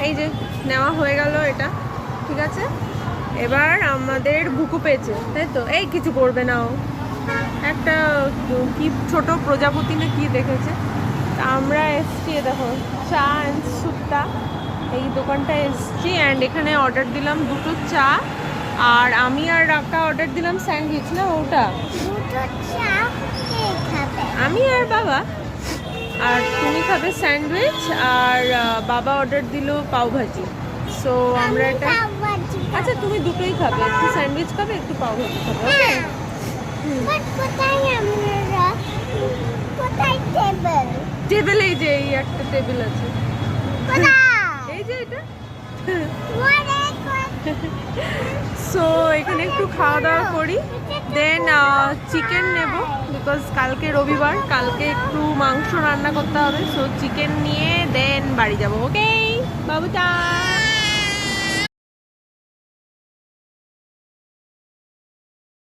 এই যে নেওয়া হয়ে গেল এটা, ঠিক আছে। এবার আমাদের বুকু পেয়েছে, তাই তো? এই কিছু করবে না ও, একটা কি ছোট প্রজাপতি না কি দেখেছে। তা আমরা এসছি, দেখো চা অ্যান্ড সুট্টা, এই দোকানটা এসছি। অ্যান্ড এখানে অর্ডার দিলাম 2টো চা, আর আমি আর রাকা অর্ডার দিলাম স্যান্ডউইচ, না ওটা আমি আর বাবা, আর তুমি খাবে স্যান্ডউইচ, আর বাবা অর্ডার দিল পাওভাজি। সো আমরা এটা, আচ্ছা তুমি দুটোই খাবে, একটু স্যান্ডউইচ খাবে, একটু পাওভাজি খাবে, ওকে? টেবিল, এই যে এই একটা টেবিল আছে, এই যে এটা। সো এখানে একটু খাওয়া দাওয়া করি, দেন চিকেন নেব, বিকজ কালকে রবিবার, কালকে একটু মাংস রান্না করতে হবে। সো চিকেন নিয়ে দেন বাড়ি যাব, ওকে বাবু?